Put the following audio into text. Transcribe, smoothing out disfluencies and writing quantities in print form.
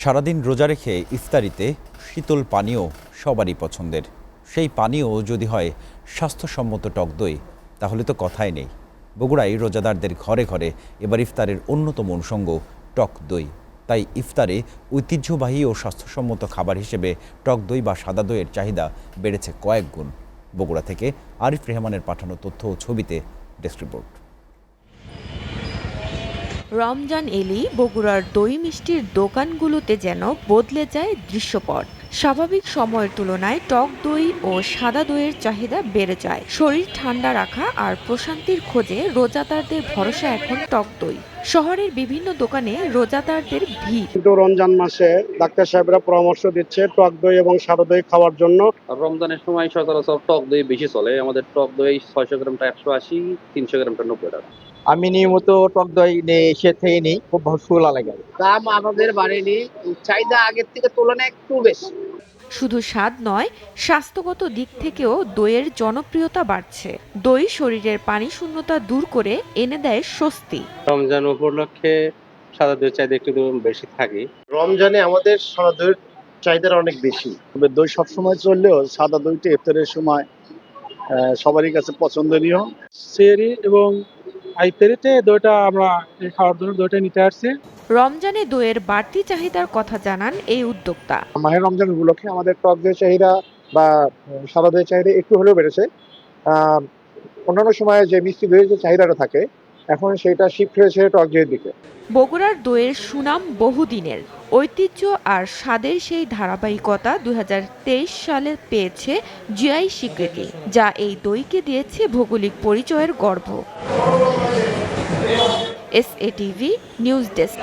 সারাদিন রোজা রেখে ইফতারিতে শীতল পানীয় সবারই পছন্দের। সেই পানীয় যদি হয় স্বাস্থ্যসম্মত টক দই, তাহলে তো কথাই নেই। বগুড়ায় রোজাদারদের ঘরে ঘরে এবার ইফতারের অন্যতম অনুষঙ্গ টক দই। তাই ইফতারে ঐতিহ্যবাহী ও স্বাস্থ্যসম্মত খাবার হিসেবে টক দই বা সাদা দইয়ের চাহিদা বেড়েছে কয়েক গুণ। বগুড়া থেকে আরিফ রেহমানের পাঠানো তথ্য ও ছবিতে ডেস্ক রিপোর্ট। রমজান এলেই বগুড়ার দই মিষ্টির দোকানগুলোতে যেন বদলে যায় দৃশ্যপট। স্বাভাবিক সময়ের তুলনায় টক দই ও সাদা দইয়ের চাহিদা বেড়ে যায়। শরীর ঠান্ডা রাখা আর প্রশান্তির খোঁজে রোজাদারদের ভরসা এখন টক দই। শহরের বিভিন্ন দোকানে রোজাদারদের ভিড়। কিন্তু রমজান মাসে ডাক্তার সাহেবরা পরামর্শ দিচ্ছে টক দই এবং সাদা দই খাওয়ার জন্য। রমজানের সময় সচরাচর টক দই বেশি চলে। আমাদের টক দই 600 গ্রামটা 180, 300 গ্রামটা 90 টাকা। আমি নিয়মিত টক দই এসে থেকে নিই, খুব ভালো লাগে। দাম আমাদের বাড়েনি, চাহিদা আগের থেকে তুলনায় একটু বেশি। শুধু স্বাদ নয়, স্বাস্থ্যগত দিক থেকেও দইয়ের জনপ্রিয়তা বাড়ছে। দই শরীরের পানি শূন্যতা দূর করে এনে দেয় স্বস্তি। রমজান উপলক্ষে সাদা দই চাহিদা একটু বেশি থাকে। রমজানে আমাদের সাদা দইয়ের চাহিদা অনেক বেশি। তবে দই সবসময় চললেও সাদা দইটা ইফতারের সময় সবারই কাছে পছন্দনীয়। সেহরি এবং ইফতারিতে দইটা আমরা খাওয়ার জন্য দইটা নিতে আসছি। রমজানে দইয়ের বাড়তি চাহিদার কথা জানান এই উদ্যোক্তা। মাহের রমজান উপলক্ষে আমাদের টক দইয়ের চাহিদা বা সাদা দইয়ের চাহিদা একটু হলেও বেড়েছে। অন্যান্য সময়ে যে মিষ্টি দইয়ের যে চাহিদাটা থাকে, এখন সেটা শিফট হয়েছে টক দইয়ের দিকে। বগুড়ার দইয়ের সুনাম বহুদিনের। ঐতিহ্য আর স্বাদের সেই ধারাবাহিকতা 2023 সালে পেয়েছে জিআই স্বীকৃতি, যা এই দইকে দিয়েছে ভৌগোলিক পরিচয়ের গর্ব। SATV news desk.